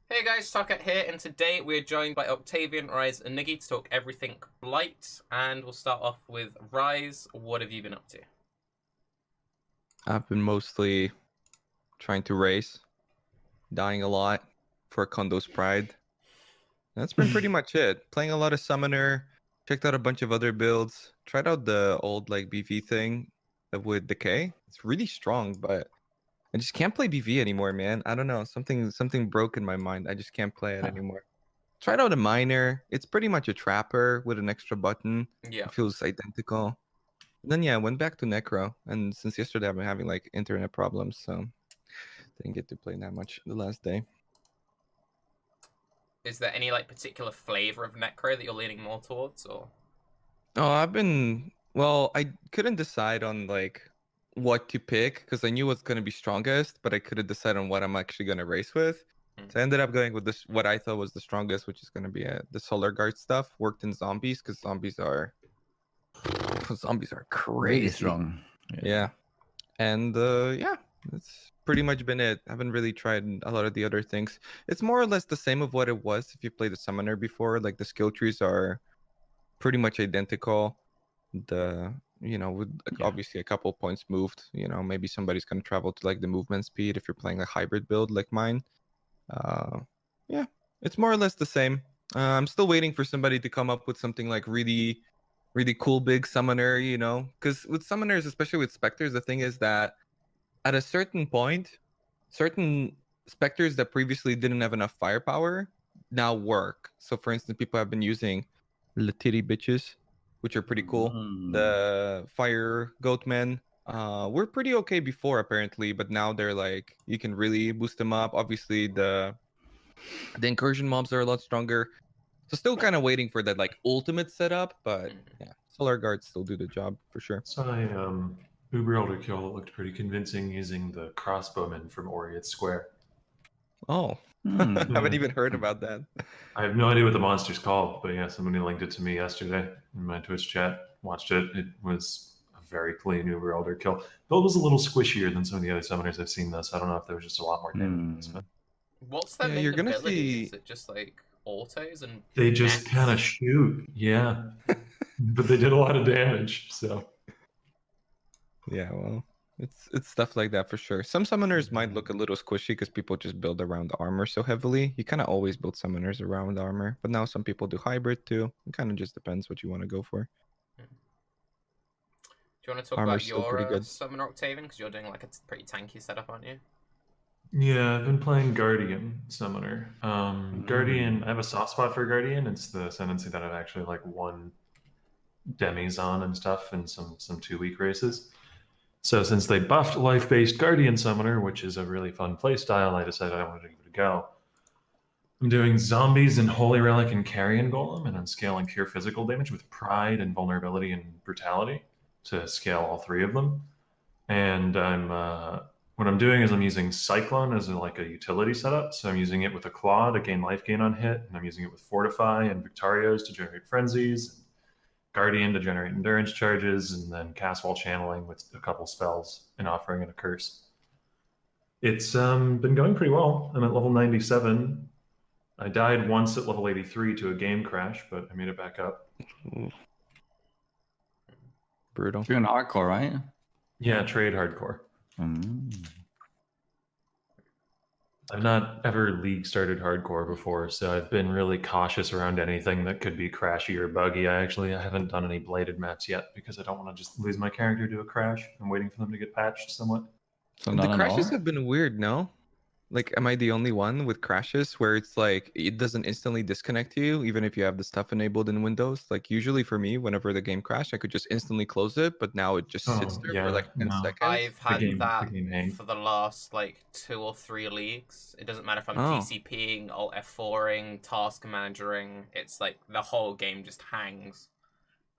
Hey guys, Socket here, and today we're joined by Octavian, Rise, and Niggy to talk everything Blight. And we'll start off with Rise. What have you been up to? I've been mostly trying to race, dying a lot for Kondo's Pride. That's been pretty much it. Playing a lot of Summoner, checked out a bunch of other builds, tried out the old like BV thing with Decay. It's really strong, but I just can't play BV anymore, man. I don't know. Something broke in my mind. I just can't play it anymore. Tried out a Miner. It's pretty much a Trapper with an extra button. Yeah. It feels identical. And then yeah, I went back to Necro, and since yesterday I've been having like internet problems, so didn't get to play that much the last day. Is there any like particular flavor of Necro that you're leaning more towards, or? Oh, I couldn't decide on like what to pick because I knew what's gonna be strongest, but I couldn't decide on what I'm actually gonna race with. So I ended up going with this what I thought was the strongest, which is gonna be the Solar Guard stuff. Worked in zombies because zombies are crazy. Really strong. Yeah. And yeah, that's pretty much been it. I haven't really tried a lot of the other things. It's more or less the same of what it was if you played the Summoner before. Like the skill trees are pretty much identical. With obviously a couple points moved. Maybe somebody's gonna travel to like the movement speed if you're playing a hybrid build like mine. Yeah, it's more or less the same. I'm still waiting for somebody to come up with something like really, really cool big summoner. Because with summoners, especially with specters, the thing is that at a certain point, certain specters that previously didn't have enough firepower now work. So, for instance, people have been using Latiri bitches, which are pretty cool. The fire goatmen were pretty okay before apparently, but now they're like you can really boost them up. Obviously, the incursion mobs are a lot stronger. So still kind of waiting for that like ultimate setup, but yeah, Solar Guards still do the job for sure. So I Uber Elder Kill that looked pretty convincing using the crossbowman from Oriot Square. Oh, haven't even heard about that. I have no idea what the monster's called, but yeah, somebody linked it to me yesterday in my Twitch chat. Watched it. It was a very clean Uber Elder Kill. Build was a little squishier than some of the other summoners I've seen, though, so I don't know if there was just a lot more damage. But What's their Yeah, main you're gonna ability? see- Is it just like autos and they just nets? kind of shoot, yeah. But they did a lot of damage, so. Yeah, well, it's stuff like that for sure. Some summoners might look a little squishy because people just build around armor so heavily. You kind of always build summoners around armor, but now some people do hybrid too. It kind of just depends what you want to go for. Do you want to talk Armor's about still pretty your good. summoner, Octavian? Because you're doing like a pretty tanky setup, aren't you? Yeah, I've been playing Guardian Summoner. Guardian, I have a soft spot for Guardian. It's the ascendancy that I've actually like won demis on and stuff in some 2-week races. So since they buffed life-based Guardian Summoner, which is a really fun playstyle, I decided I wanted to give it a go. I'm doing zombies and Holy Relic and Carrion Golem, and I'm scaling Cure Physical Damage with Pride and Vulnerability and Brutality to scale all 3 of them. And what I'm doing is I'm using Cyclone as like a utility setup. So I'm using it with a Claw to gain life gain on hit, and I'm using it with Fortify and Victorios to generate frenzies, Guardian to generate endurance charges, and then cast while channeling with a couple spells, an offering and a curse. It's been going pretty well. I'm at level 97. I died once at level 83 to a game crash, but I made it back up. Ooh. Brutal. You're in hardcore, right? Yeah, trade hardcore. I've not ever league started hardcore before, so I've been really cautious around anything that could be crashy or buggy. I haven't done any bladed maps yet because I don't want to just lose my character to a crash. I'm waiting for them to get patched somewhat. So The crashes have been weird, no? Like, am I the only one with crashes where it's like it doesn't instantly disconnect you, even if you have the stuff enabled in Windows? Like, usually for me, whenever the game crashed, I could just instantly close it, but now it just sits there for like 10 seconds. I've had that the game for the last like 2 or 3 leagues. It doesn't matter if I'm Oh. TCPing, Alt F4ing, task managering. It's like the whole game just hangs.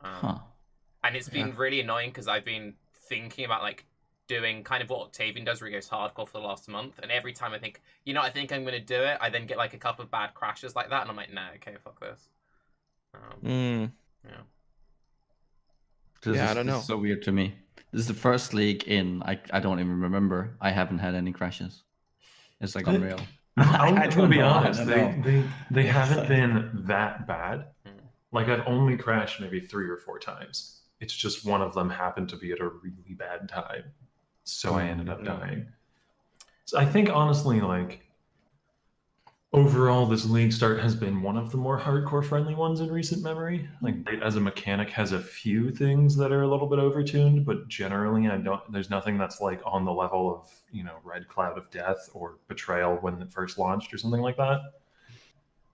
And it's been really annoying because I've been thinking about like doing kind of what Octavian does, where he goes hardcore for the last month, and every time I think, I think I'm gonna do it, I then get like a couple of bad crashes like that, and I'm like, nah, okay, fuck this. Yeah. I don't know. This is so weird to me. This is the first league in I don't even remember. I haven't had any crashes. It's like unreal. I'm gonna don't be know. I honest. don't They know. they they It's haven't like- been that bad. Mm. Like I've only crashed maybe 3 or 4 times. It's just one of them happened to be at a really bad time, so I ended up dying. So I think honestly, like overall, this league start has been one of the more hardcore friendly ones in recent memory. Like as a mechanic has a few things that are a little bit overtuned, but generally I don't there's nothing that's like on the level of, Red Cloud of Death or Betrayal when it first launched or something like that.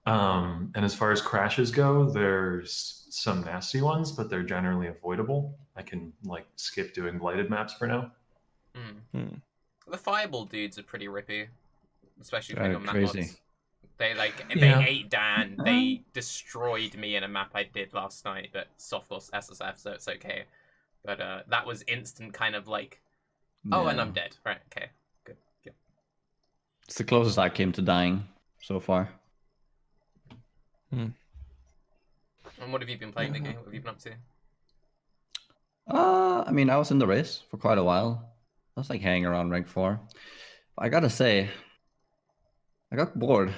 And as far as crashes go, there's some nasty ones, but they're generally avoidable. I can like skip doing blighted maps for now. The fireball dudes are pretty rippy, especially They're playing on map crazy. mods. They Yeah. ate Dan. They destroyed me in a map I did last night, but soft loss SSF, so it's okay. But that was instant kind of like, oh, and Yeah. I'm dead. Right, okay, good. It's the closest I came to dying so far. And what have you been playing, Nicky? What have you been up to? I mean, I was in the race for quite a while. I was like hanging around rank 4. But I gotta say, I got bored. I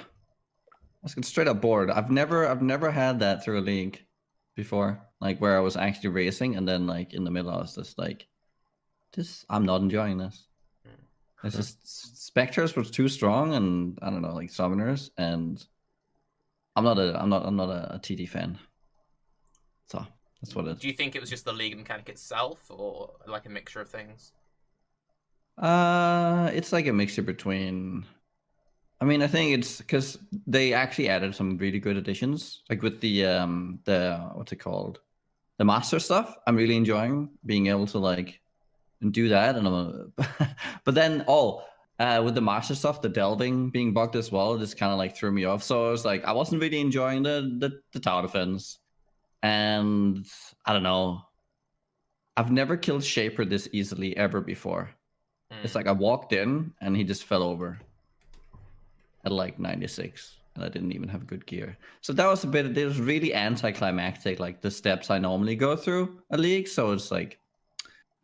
was straight up bored. I've never had that through a league before, like where I was actually racing and then like in the middle I was just like, I'm not enjoying this. It's just Spectres was too strong, and I don't know, like summoners, and I'm not a TD fan. So that's what it is. Do you think it was just the league mechanic itself, or like a mixture of things? It's like a mixture between. I mean, I think it's because they actually added some really good additions, like with the what's it called, the master stuff. I'm really enjoying being able to like do that, and but then with the master stuff, the delving being bugged as well, just kind of like threw me off. So I was like, I wasn't really enjoying the tower defense, and I don't know. I've never killed Shaper this easily ever before. It's like I walked in and he just fell over at like 96, and I didn't even have good gear. So that was it was really anticlimactic, like the steps I normally go through a league. So it's like,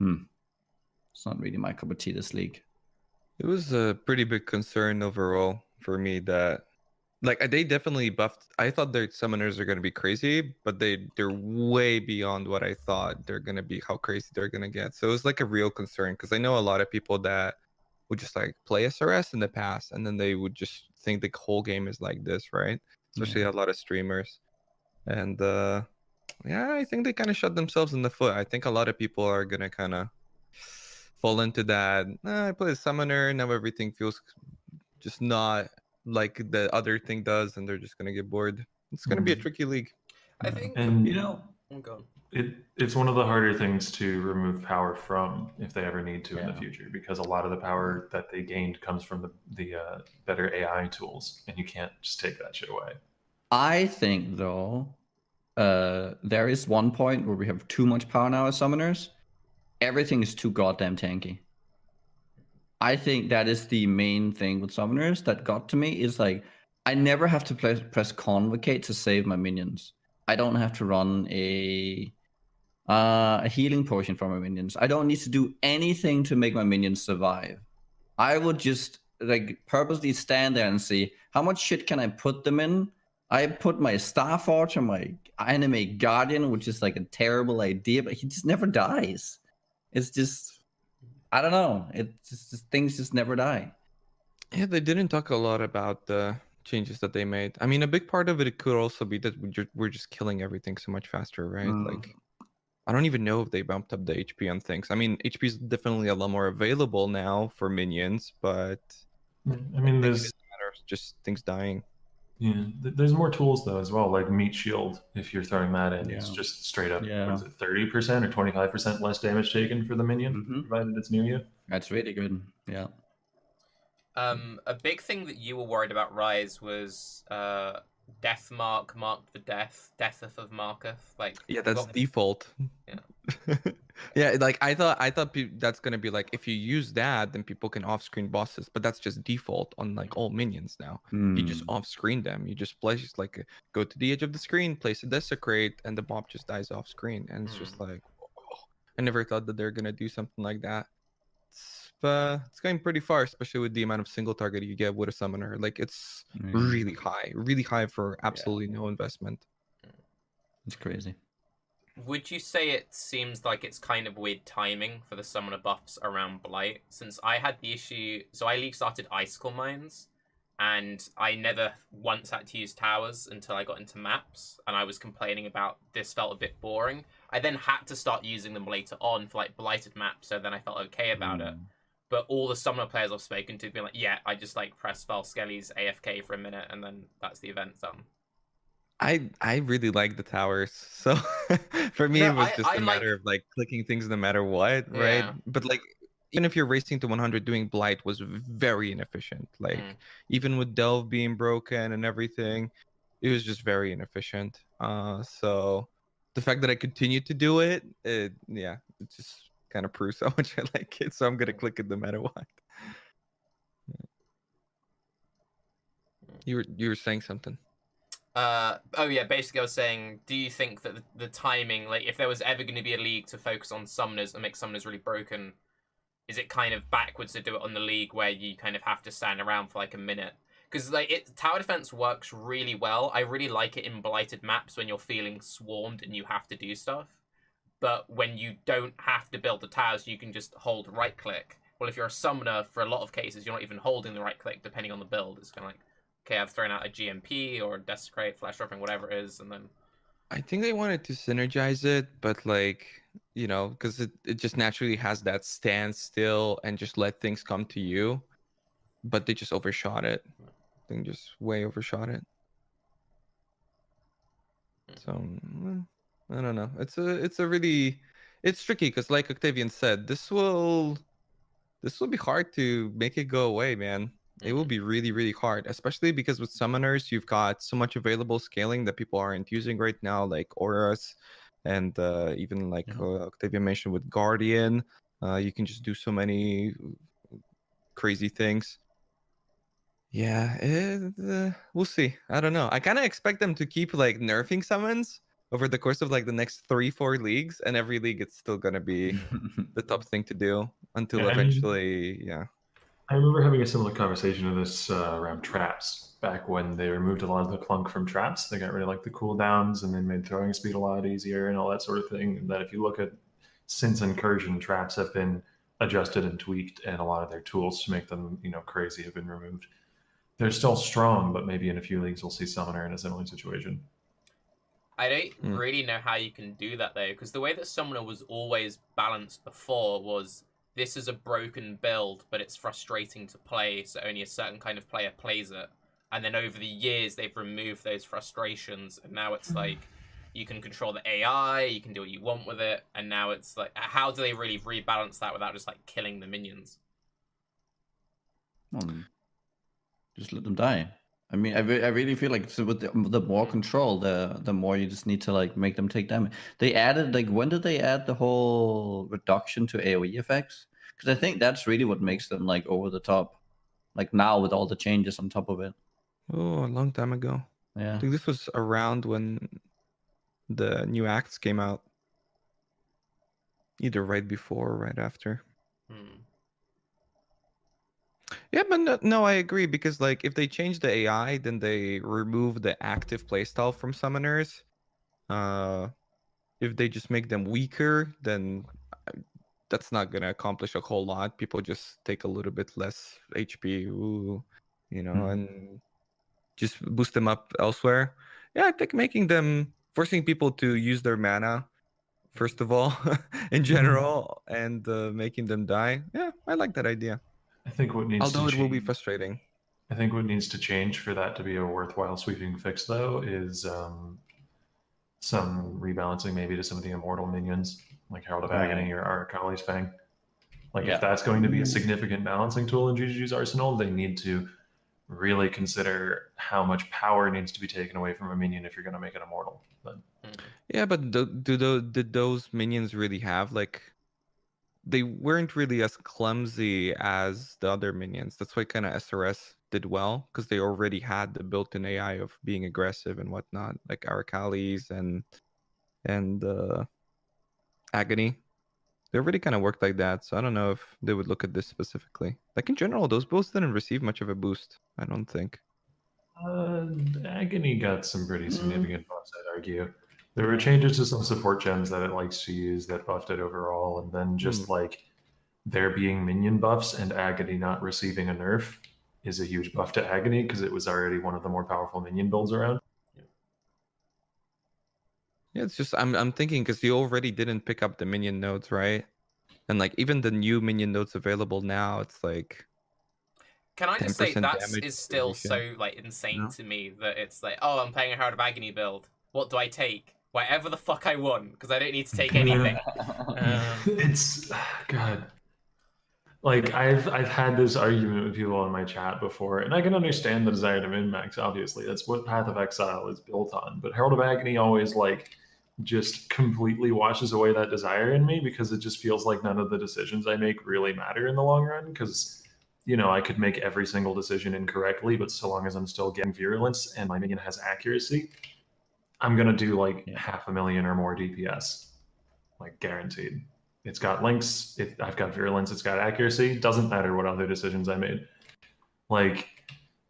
it's not really my cup of tea, this league. It was a pretty big concern overall for me that, like, they definitely buffed. I thought their summoners are gonna be crazy, but they're way beyond what I thought they're gonna be. How crazy they're gonna get. So it was like a real concern because I know a lot of people that would just like play SRS in the past, and then they would just think the whole game is like this, right? Especially a lot of streamers, and yeah, I think they kind of shot themselves in the foot. I think a lot of people are gonna kind of fall into that. I play a summoner, now everything feels just not like the other thing does, and they're just gonna get bored. It's gonna be a tricky league. I think, And oh god. it's one of the harder things to remove power from if they ever need to in the Yeah. future, because a lot of the power that they gained comes from the better AI tools, and you can't just take that shit away. I think though, there is one point where we have too much power now as summoners. Everything is too goddamn tanky. I think that is the main thing with summoners that got to me, is like I never have to press convocate to save my minions. I don't have to run a healing potion for my minions. I don't need to do anything to make my minions survive. I would just like purposely stand there and see how much shit can I put them in. I put my Starforge on my anime Guardian, which is like a terrible idea, but he just never dies. It's just, I don't know. It's just things just never die. Yeah, they didn't talk a lot about the changes that they made. I mean, a big part of it could also be that we're just killing everything so much faster, right? Like, I don't even know if they bumped up the HP on things. I mean, HP is definitely a lot more available now for minions, but I mean, maybe it's a matter of just things dying. Yeah, there's more tools though as well, like Meat Shield. If you're throwing that in, it's Yeah. just straight up. Yeah. What is it, 30% or 25% less damage taken for the minion, provided it's near you? That's really good. Yeah. A big thing that you were worried about, Rise, was Death Mark, Marked for Death, Deatheth of Marketh. Like, Yeah, that's got... default. Yeah. Yeah, like I thought that's gonna be like, if you use that, then people can off-screen bosses, but that's just default on like all minions now. You just off-screen them. You just place like go to the edge of the screen, place a desecrate, and the mob just dies off-screen, and it's just like, whoa. I never thought that they're gonna do something like that. it's going pretty far, especially with the amount of single target you get with a summoner. Like it's really high for absolutely no investment. It's crazy. Would you say it seems like it's kind of weird timing for the summoner buffs around Blight? Since I had the issue, so I league started Icicle Mines, and I never once had to use towers until I got into maps, and I was complaining about this felt a bit boring. I then had to start using them later on for like blighted maps, so then I felt okay about it. But all the summoner players I've spoken to have been like, yeah, I just like press spell Skelly's AFK for a minute, and then that's the event done. I really like the towers, so for me it was just I a matter of like clicking things no matter what, right? Yeah. But like even if you're racing to 100, doing Blight was very inefficient. Like even with Delve being broken and everything, it was just very inefficient. So the fact that I continued to do it, it just kind of proves how much I like it. So I'm gonna click it no matter what. You were saying something. Oh yeah, basically I was saying, do you think that the timing, like if there was ever going to be a league to focus on summoners and make summoners really broken, is it kind of backwards to do it on the league where you kind of have to stand around for like a minute? Because like tower defense works really well. I really like it in blighted maps when you're feeling swarmed and you have to do stuff. But when you don't have to build the towers, you can just hold right click. Well, if you're a summoner, for a lot of cases, you're not even holding the right click depending on the build. It's kind of like, okay, I've thrown out a GMP or a Desecrate, Flash Dropping, whatever it is, and then... I think they wanted to synergize it, but like, you know, because it just naturally has that stand still and just let things come to you. But they just overshot it. I think just way overshot it. So I don't know. It's tricky because like Octavian said, this will be hard to make it go away, man. It will be really, really hard, especially because with summoners, you've got so much available scaling that people aren't using right now, like auras, and even like Octavian mentioned with Guardian. You can just do so many crazy things. Yeah, we'll see. I don't know. I kind of expect them to keep like nerfing summons over the course of like the next 3-4 leagues, and every league it's still gonna be the top thing to do until eventually, I remember having a similar conversation to this around traps back when they removed a lot of the clunk from traps. They got rid of like the cooldowns and then made throwing speed a lot easier and all that sort of thing. And that if you look at since Incursion, traps have been adjusted and tweaked, and a lot of their tools to make them crazy have been removed. They're still strong, but maybe in a few leagues we'll see Summoner in a similar situation. I don't really know how you can do that though, because the way that Summoner was always balanced before was, this is a broken build, but it's frustrating to play, so only a certain kind of player plays it. And then over the years, they've removed those frustrations, and now it's like, you can control the AI, you can do what you want with it, and now it's like, how do they really rebalance that without just like killing the minions? Just let them die. I mean, I really feel like with the more control, the more you just need to like make them take damage. They added like, when did they add the whole reduction to AoE effects? Because I think that's really what makes them like over the top. Like now with all the changes on top of it. Oh, a long time ago. Yeah. I think this was around when the new acts came out. Either right before or right after. Yeah, but no, I agree, because like if they change the AI, then they remove the active playstyle from summoners. If they just make them weaker, then that's not gonna accomplish a whole lot. People just take a little bit less HP, and just boost them up elsewhere. Yeah, I think forcing people to use their mana, first of all, in general, and making them die. Yeah, I like that idea. I think what needs Although to it will be frustrating. I think what needs to change for that to be a worthwhile sweeping fix, though, is some rebalancing maybe to some of the immortal minions, like Herald of Agony or Arcali's Fang. Like if that's going to be a significant balancing tool in GGG's arsenal, they need to really consider how much power needs to be taken away from a minion if you're going to make it immortal. Yeah, but did those minions really have like? They weren't really as clumsy as the other minions. That's why kind of SRS did well, because they already had the built-in AI of being aggressive and whatnot, like Arakalis and Agony. They already kind of worked like that, so I don't know if they would look at this specifically. Like in general, those builds didn't receive much of a boost, I don't think. Agony got some pretty significant buffs, I'd argue. There were changes to some support gems that it likes to use that buffed it overall, and then just like there being minion buffs and Agony not receiving a nerf is a huge buff to Agony because it was already one of the more powerful minion builds around. Yeah, it's just I'm thinking because you already didn't pick up the minion nodes, right? And like even the new minion nodes available now, it's like. Can I just say 10% that damage is still duration. so like insane No. to me that it's like, oh, I'm playing a Herald of Agony build. What do I take? Whatever the fuck I want, because I don't need to take anything. It's God. Like I've had this argument with people in my chat before, and I can understand the desire to min-max. Obviously, that's what Path of Exile is built on. But Herald of Agony always like just completely washes away that desire in me because it just feels like none of the decisions I make really matter in the long run. Because I could make every single decision incorrectly, but so long as I'm still getting virulence and my minion has accuracy, I'm gonna do like 500,000 or more DPS, like guaranteed. It's got links. I've got virulence. It's got accuracy. Doesn't matter what other decisions I made. Like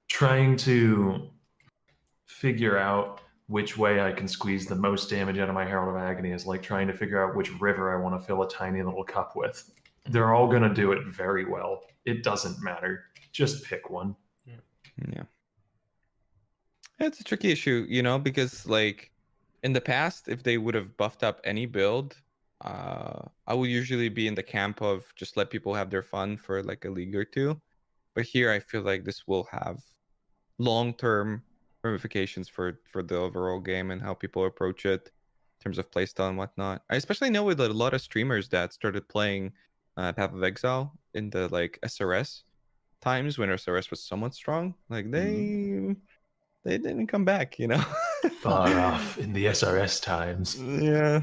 trying to figure out which way I can squeeze the most damage out of my Herald of Agony is like trying to figure out which river I want to fill a tiny little cup with. They're all going to do it very well. It doesn't matter. Just pick one. Yeah. It's a tricky issue, because like in the past, if they would have buffed up any build, I would usually be in the camp of just let people have their fun for like a league or two. But here I feel like this will have long-term ramifications for the overall game and how people approach it in terms of playstyle and whatnot. I especially know with a lot of streamers that started playing Path of Exile in the like SRS times when SRS was somewhat strong. Like they didn't come back, Far off in the SRS times. Yeah.